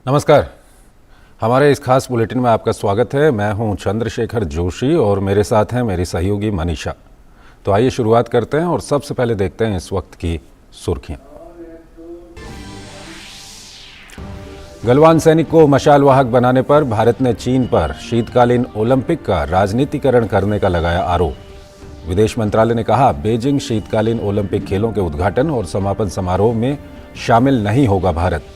नमस्कार। हमारे इस खास बुलेटिन में आपका स्वागत है। मैं हूं चंद्रशेखर जोशी और मेरे साथ हैं मेरी सहयोगी मनीषा। तो आइए शुरुआत करते हैं और सबसे पहले देखते हैं इस वक्त की सुर्खियां। गलवान सैनिक को मशाल वाहक बनाने पर भारत ने चीन पर शीतकालीन ओलंपिक का राजनीतिकरण करने का लगाया आरोप। विदेश मंत्रालय ने कहा, बीजिंग शीतकालीन ओलंपिक खेलों के उद्घाटन और समापन समारोह में शामिल नहीं होगा भारत।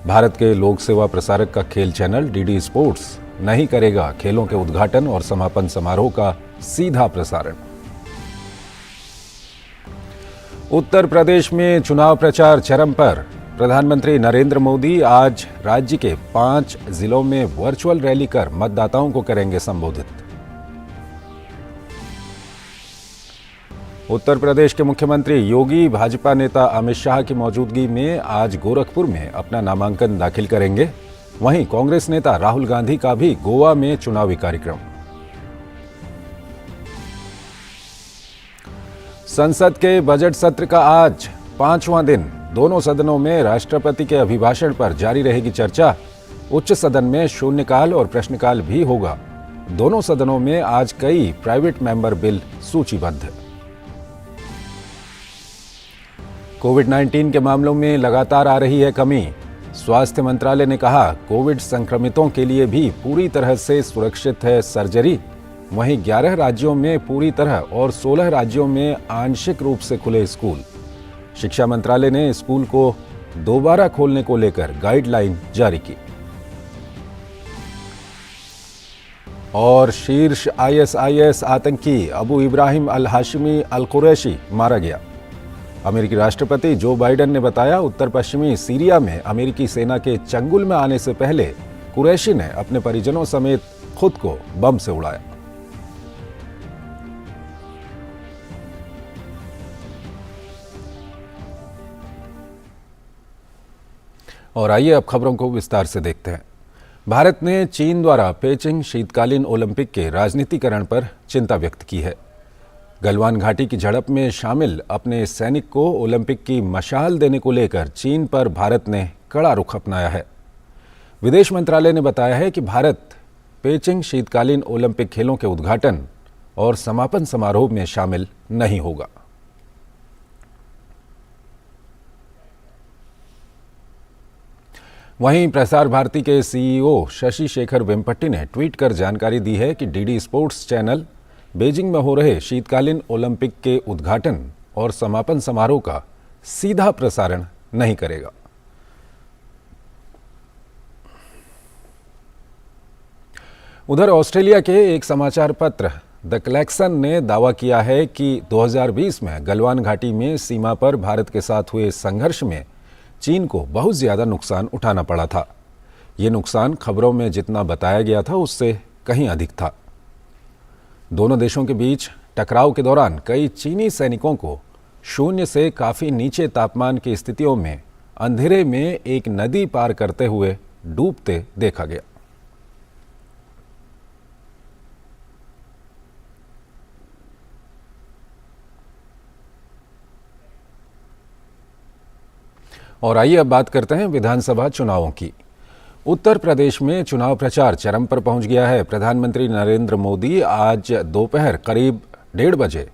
भारत के लोक सेवा प्रसारक का खेल चैनल डीडी स्पोर्ट्स नहीं करेगा खेलों के उद्घाटन और समापन समारोह का सीधा प्रसारण। उत्तर प्रदेश में चुनाव प्रचार चरम पर। प्रधानमंत्री नरेंद्र मोदी आज राज्य के 5 जिलों में वर्चुअल रैली कर मतदाताओं को करेंगे संबोधित। उत्तर प्रदेश के मुख्यमंत्री योगी भाजपा नेता अमित शाह की मौजूदगी में आज गोरखपुर में अपना नामांकन दाखिल करेंगे। वहीं कांग्रेस नेता राहुल गांधी का भी गोवा में चुनावी कार्यक्रम। संसद के बजट सत्र का आज 5वां दिन। दोनों सदनों में राष्ट्रपति के अभिभाषण पर जारी रहेगी चर्चा। उच्च सदन में शून्यकाल और प्रश्नकाल भी होगा। दोनों सदनों में आज कई प्राइवेट मेंबर बिल सूचीबद्ध। कोविड-19 के मामलों में लगातार आ रही है कमी। स्वास्थ्य मंत्रालय ने कहा, कोविड संक्रमितों के लिए भी पूरी तरह से सुरक्षित है सर्जरी। वहीं 11 राज्यों में पूरी तरह और 16 राज्यों में आंशिक रूप से खुले स्कूल। शिक्षा मंत्रालय ने स्कूल को दोबारा खोलने को लेकर गाइडलाइन जारी की। और शीर्ष ISIS आतंकी अबू इब्राहिम अल हाशिमी अल कुरैशी मारा गया। अमेरिकी राष्ट्रपति जो बाइडेन ने बताया, उत्तर पश्चिमी सीरिया में अमेरिकी सेना के चंगुल में आने से पहले कुरैशी ने अपने परिजनों समेत खुद को बम से उड़ाया। और आइए अब खबरों को विस्तार से देखते हैं। भारत ने चीन द्वारा पेचिंग शीतकालीन ओलंपिक के राजनीतिकरण पर चिंता व्यक्त की है। गलवान घाटी की झड़प में शामिल अपने सैनिक को ओलंपिक की मशाल देने को लेकर चीन पर भारत ने कड़ा रुख अपनाया है। विदेश मंत्रालय ने बताया है कि भारत पेचिंग शीतकालीन ओलंपिक खेलों के उद्घाटन और समापन समारोह में शामिल नहीं होगा। वहीं प्रसार भारती के CEO शशि शेखर वेम्पट्टी ने ट्वीट कर जानकारी दी है कि डीडी स्पोर्ट्स चैनल बीजिंग में हो रहे शीतकालीन ओलंपिक के उद्घाटन और समापन समारोह का सीधा प्रसारण नहीं करेगा। उधर ऑस्ट्रेलिया के एक समाचार पत्र द कलेक्शन ने दावा किया है कि 2020 में गलवान घाटी में सीमा पर भारत के साथ हुए संघर्ष में चीन को बहुत ज्यादा नुकसान उठाना पड़ा था। ये नुकसान खबरों में जितना बताया गया था उससे कहीं अधिक था। दोनों देशों के बीच टकराव के दौरान कई चीनी सैनिकों को शून्य से काफी नीचे तापमान की स्थितियों में अंधेरे में एक नदी पार करते हुए डूबते देखा गया। और आइए अब बात करते हैं विधानसभा चुनावों की। उत्तर प्रदेश में चुनाव प्रचार चरम पर पहुंच गया है। प्रधानमंत्री नरेंद्र मोदी आज दोपहर करीब 1:30 बजे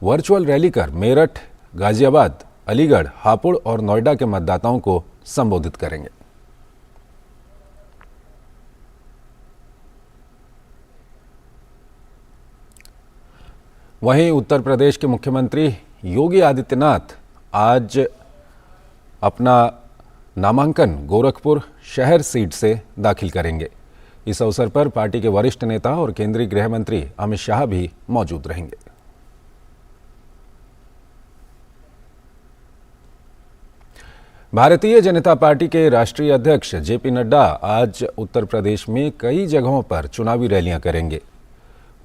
वर्चुअल रैली कर मेरठ, गाजियाबाद, अलीगढ़, हापुड़ और नोएडा के मतदाताओं को संबोधित करेंगे। वहीं उत्तर प्रदेश के मुख्यमंत्री योगी आदित्यनाथ आज अपना नामांकन गोरखपुर शहर सीट से दाखिल करेंगे। इस अवसर पर पार्टी के वरिष्ठ नेता और केंद्रीय गृह मंत्री अमित शाह भी मौजूद रहेंगे। भारतीय जनता पार्टी के राष्ट्रीय अध्यक्ष जेपी नड्डा आज उत्तर प्रदेश में कई जगहों पर चुनावी रैलियां करेंगे।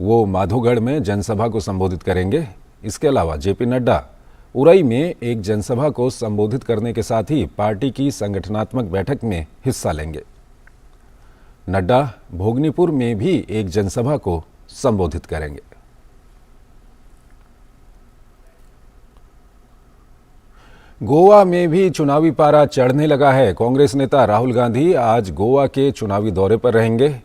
वो माधोगढ़ में जनसभा को संबोधित करेंगे। इसके अलावा जेपी नड्डा उरई में एक जनसभा को संबोधित करने के साथ ही पार्टी की संगठनात्मक बैठक में हिस्सा लेंगे। नड्डा भोगनीपुर में भी एक जनसभा को संबोधित करेंगे। गोवा में भी चुनावी पारा चढ़ने लगा है। कांग्रेस नेता राहुल गांधी आज गोवा के चुनावी दौरे पर रहेंगे।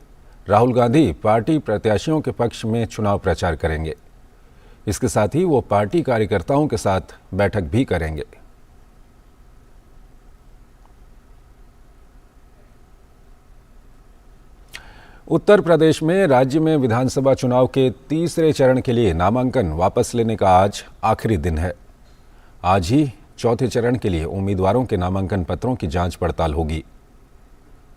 राहुल गांधी पार्टी प्रत्याशियों के पक्ष में चुनाव प्रचार करेंगे। इसके साथ ही वो पार्टी कार्यकर्ताओं के साथ बैठक भी करेंगे। उत्तर प्रदेश में राज्य में विधानसभा चुनाव के तीसरे चरण के लिए नामांकन वापस लेने का आज आखिरी दिन है। आज ही चौथे चरण के लिए उम्मीदवारों के नामांकन पत्रों की जांच पड़ताल होगी।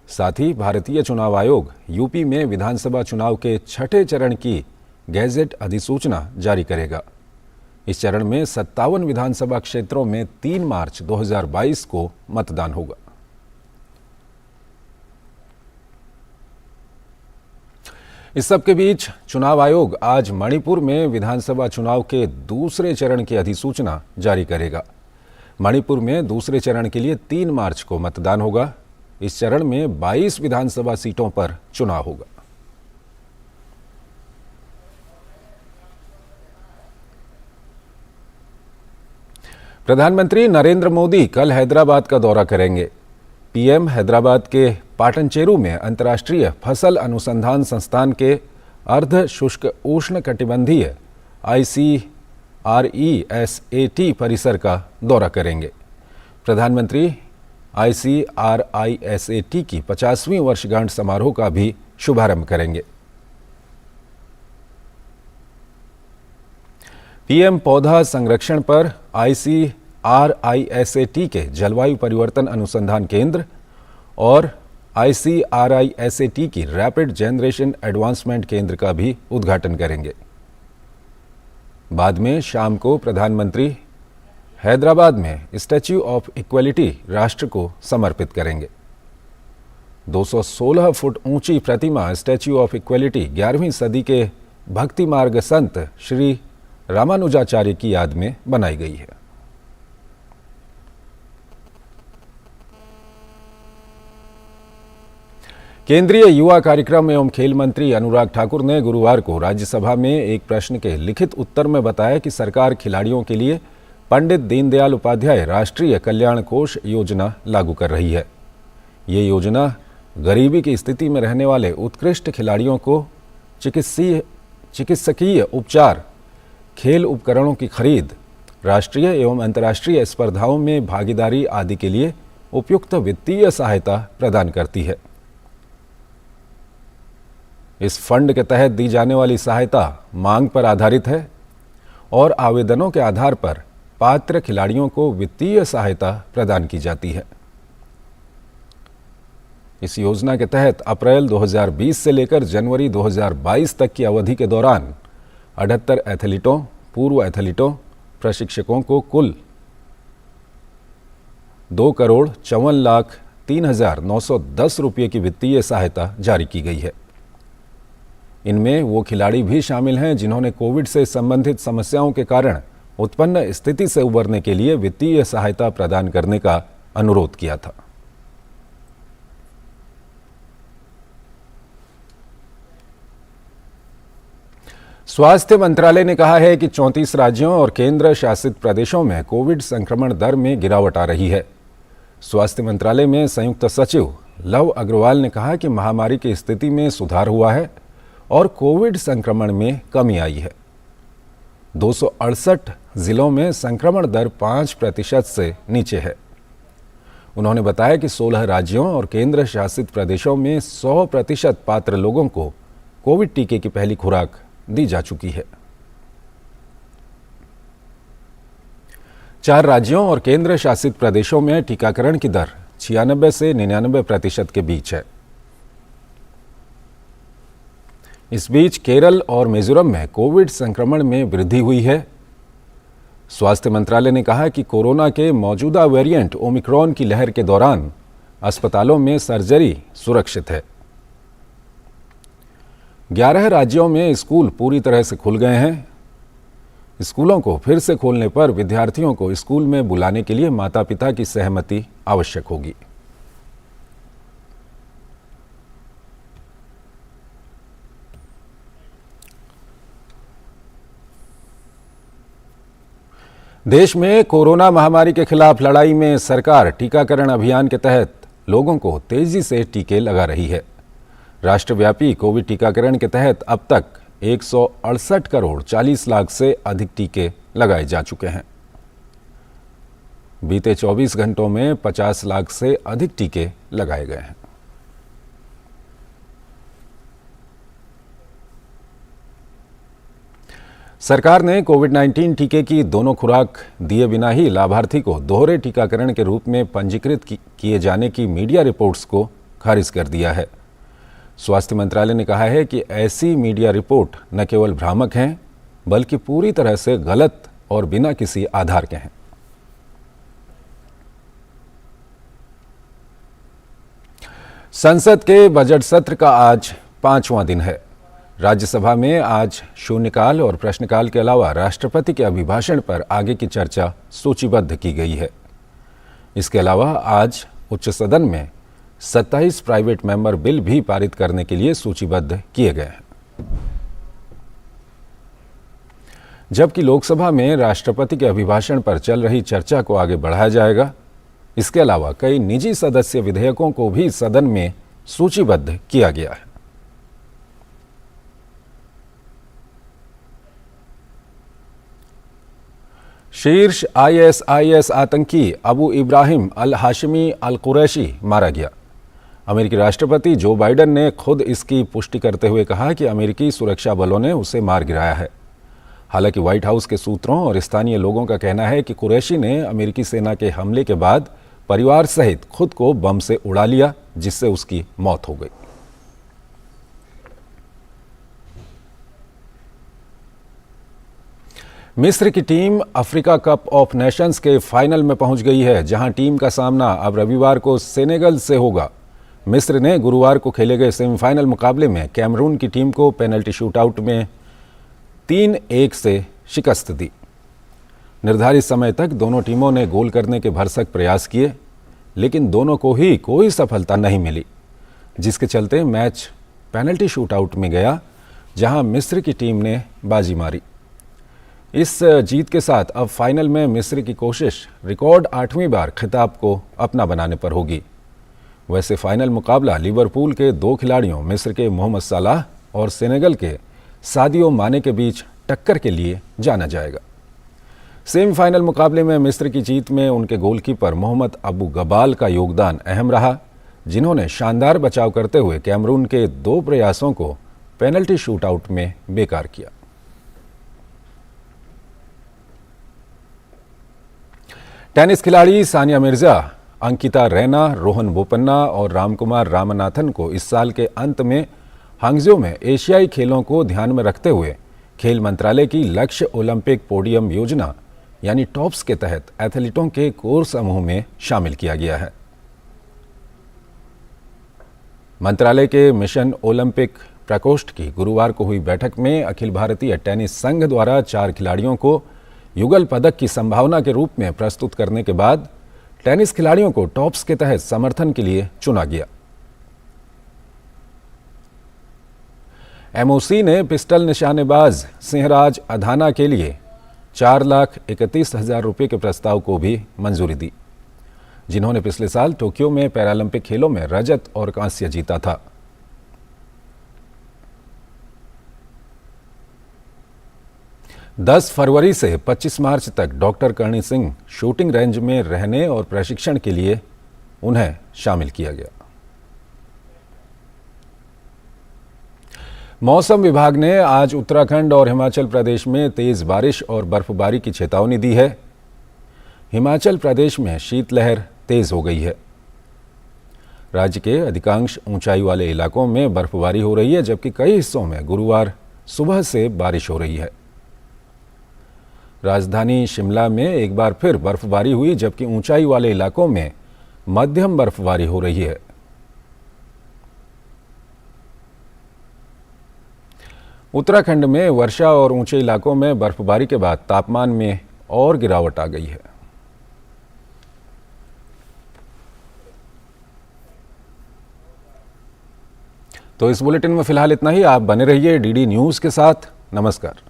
साथ ही भारतीय चुनाव आयोग यूपी में विधानसभा चुनाव के छठे चरण की गैजेट अधिसूचना जारी करेगा। इस चरण में 57 विधानसभा क्षेत्रों में 3 मार्च 2022 को मतदान होगा। इस सब के बीच चुनाव आयोग आज मणिपुर में विधानसभा चुनाव के दूसरे चरण की अधिसूचना जारी करेगा। मणिपुर में दूसरे चरण के लिए 3 मार्च को मतदान होगा। इस चरण में 22 विधानसभा सीटों पर चुनाव होगा। प्रधानमंत्री नरेंद्र मोदी कल हैदराबाद का दौरा करेंगे। पीएम हैदराबाद के पाटनचेरू में अंतर्राष्ट्रीय फसल अनुसंधान संस्थान के अर्ध शुष्क उष्णकटिबंधीय ICRISAT परिसर का दौरा करेंगे। प्रधानमंत्री ICRISAT की 50वीं वर्षगांठ समारोह का भी शुभारंभ करेंगे। पीएम पौधा संरक्षण पर ICRISAT के जलवायु परिवर्तन अनुसंधान केंद्र और ICRISAT की रैपिड जनरेशन एडवांसमेंट केंद्र का भी उद्घाटन करेंगे। बाद में शाम को प्रधानमंत्री हैदराबाद में स्टैच्यू ऑफ इक्वलिटी राष्ट्र को समर्पित करेंगे। 216 फुट ऊंची प्रतिमा स्टैच्यू ऑफ इक्वलिटी 11वीं सदी के भक्ति मार्ग संत श्री रामानुजाचार्य की याद में बनाई गई है। केंद्रीय युवा कार्यक्रम एवं खेल मंत्री अनुराग ठाकुर ने गुरुवार को राज्यसभा में एक प्रश्न के लिखित उत्तर में बताया कि सरकार खिलाड़ियों के लिए पंडित दीनदयाल उपाध्याय राष्ट्रीय कल्याण कोष योजना लागू कर रही है। ये योजना गरीबी की स्थिति में रहने वाले उत्कृष्ट खिलाड़ियों को चिकित्सकीय उपचार, खेल उपकरणों की खरीद, राष्ट्रीय एवं अंतर्राष्ट्रीय स्पर्धाओं में भागीदारी आदि के लिए उपयुक्त वित्तीय सहायता प्रदान करती है। इस फंड के तहत दी जाने वाली सहायता मांग पर आधारित है और आवेदनों के आधार पर पात्र खिलाड़ियों को वित्तीय सहायता प्रदान की जाती है। इस योजना के तहत अप्रैल 2020 से लेकर जनवरी 2022 तक की अवधि के दौरान 78 एथलीटों, पूर्व एथलीटों, प्रशिक्षकों को कुल 2,54,03,910 रुपये की वित्तीय सहायता जारी की गई है। इनमें वो खिलाड़ी भी शामिल हैं जिन्होंने कोविड से संबंधित समस्याओं के कारण उत्पन्न स्थिति से उबरने के लिए वित्तीय सहायता प्रदान करने का अनुरोध किया था। स्वास्थ्य मंत्रालय ने कहा है कि 34 राज्यों और केंद्र शासित प्रदेशों में कोविड संक्रमण दर में गिरावट आ रही है। स्वास्थ्य मंत्रालय में संयुक्त सचिव लव अग्रवाल ने कहा कि महामारी की स्थिति में सुधार हुआ है और कोविड संक्रमण में कमी आई है। 268 जिलों में संक्रमण दर 5% से नीचे है। उन्होंने बताया कि 16 राज्यों और केंद्र शासित प्रदेशों में 100% पात्र लोगों को कोविड टीके की पहली खुराक दी जा चुकी है। 4 राज्यों और केंद्र शासित प्रदेशों में टीकाकरण की दर 96 से 99% के बीच है। इस बीच केरल और मिजोरम में कोविड संक्रमण में वृद्धि हुई है। स्वास्थ्य मंत्रालय ने कहा कि कोरोना के मौजूदा वेरिएंट ओमिक्रॉन की लहर के दौरान अस्पतालों में सर्जरी सुरक्षित है। 11 राज्यों में स्कूल पूरी तरह से खुल गए हैं। स्कूलों को फिर से खोलने पर विद्यार्थियों को स्कूल में बुलाने के लिए माता-पिता की सहमति आवश्यक होगी। देश में कोरोना महामारी के खिलाफ लड़ाई में सरकार टीकाकरण अभियान के तहत लोगों को तेजी से टीके लगा रही है। राष्ट्रव्यापी कोविड टीकाकरण के तहत अब तक 168 करोड़ 40 लाख से अधिक टीके लगाए जा चुके हैं। बीते 24 घंटों में 50 लाख से अधिक टीके लगाए गए हैं। सरकार ने कोविड-19 टीके की दोनों खुराक दिए बिना ही लाभार्थी को दोहरे टीकाकरण के रूप में पंजीकृत किए जाने की मीडिया रिपोर्ट्स को खारिज कर दिया है। स्वास्थ्य मंत्रालय ने कहा है कि ऐसी मीडिया रिपोर्ट न केवल भ्रामक हैं, बल्कि पूरी तरह से गलत और बिना किसी आधार के हैं। संसद के बजट सत्र का आज 5वां दिन है। राज्यसभा में आज शून्यकाल और प्रश्नकाल के अलावा राष्ट्रपति के अभिभाषण पर आगे की चर्चा सूचीबद्ध की गई है। इसके अलावा आज उच्च सदन में 27 प्राइवेट मेंबर बिल भी पारित करने के लिए सूचीबद्ध किए गए हैं। जबकि लोकसभा में राष्ट्रपति के अभिभाषण पर चल रही चर्चा को आगे बढ़ाया जाएगा। इसके अलावा कई निजी सदस्य विधेयकों को भी सदन में सूचीबद्ध किया गया है। शीर्ष ISIS आतंकी अबू इब्राहिम अल हाशिमी अल कुरैशी मारा गया। अमेरिकी राष्ट्रपति जो बाइडेन ने खुद इसकी पुष्टि करते हुए कहा कि अमेरिकी सुरक्षा बलों ने उसे मार गिराया है। हालांकि व्हाइट हाउस के सूत्रों और स्थानीय लोगों का कहना है कि कुरैशी ने अमेरिकी सेना के हमले के बाद परिवार सहित खुद को बम से उड़ा लिया, जिससे उसकी मौत हो गई। मिस्र की team Africa cup of Nations के फाइनल में पहुंच गई है, जहां टीम का सामना अब रविवार को सेनेगल से होगा। मिस्र ने गुरुवार को खेले गए सेमीफाइनल मुकाबले में कैमरून की टीम को पेनल्टी शूटआउट में 3-1 से शिकस्त दी। निर्धारित समय तक दोनों टीमों ने गोल करने के भरसक प्रयास किए, लेकिन दोनों को ही कोई सफलता नहीं मिली, जिसके चलते मैच पेनल्टी शूटआउट में गया, जहां मिस्र की टीम ने बाजी मारी। इस जीत के साथ अब फाइनल में मिस्र की कोशिश रिकॉर्ड 8वीं बार खिताब को अपना बनाने पर होगी। वैसे फाइनल मुकाबला लिवरपूल के 2 खिलाड़ियों मिस्र के मोहम्मद सलाह और सेनेगल के सादियो माने के बीच टक्कर के लिए जाना जाएगा। सेमीफाइनल मुकाबले में मिस्र की जीत में उनके गोलकीपर मोहम्मद अबू गबाल का योगदान अहम रहा, जिन्होंने शानदार बचाव करते हुए कैमरून के 2 प्रयासों को पेनल्टी शूटआउट में बेकार किया। टेनिस खिलाड़ी सानिया मिर्जा, अंकिता रैना, रोहन बोपन्ना और रामकुमार रामनाथन को इस साल के अंत में हांगझो में एशियाई खेलों को ध्यान में रखते हुए खेल मंत्रालय की लक्ष्य ओलंपिक पोडियम योजना यानी टॉप्स के तहत एथलीटों के कोर समूह में शामिल किया गया है। मंत्रालय के मिशन ओलंपिक प्रकोष्ठ की गुरुवार को हुई बैठक में अखिल भारतीय टेनिस संघ द्वारा 4 खिलाड़ियों को युगल पदक की संभावना के रूप में प्रस्तुत करने के बाद टेनिस खिलाड़ियों को टॉप्स के तहत समर्थन के लिए चुना गया। MOC ने पिस्टल निशानेबाज सिंहराज अधाना के लिए 4,31,000 रुपये के प्रस्ताव को भी मंजूरी दी, जिन्होंने पिछले साल टोक्यो में पैरालंपिक खेलों में रजत और कांस्य जीता था। दस फरवरी से 25 मार्च तक doctor Karni Singh shooting range में रहने और प्रशिक्षण के लिए उन्हें शामिल किया गया। मौसम विभाग ने आज उत्तराखंड और हिमाचल प्रदेश में तेज बारिश और बर्फबारी की चेतावनी दी है। हिमाचल प्रदेश में शीतलहर तेज हो गई है। राज्य के अधिकांश ऊंचाई वाले इलाकों में बर्फबारी हो रही है, जबकि कई हिस्सों में गुरुवार सुबह से बारिश हो रही है। राजधानी शिमला में एक बार फिर बर्फबारी हुई, जबकि ऊंचाई वाले इलाकों में मध्यम बर्फबारी हो रही है। उत्तराखंड में वर्षा और ऊंचे इलाकों में बर्फबारी के बाद तापमान में और गिरावट आ गई है। तो इस बुलेटिन में फिलहाल इतना ही। आप बने रहिए DD न्यूज़ के साथ। नमस्कार।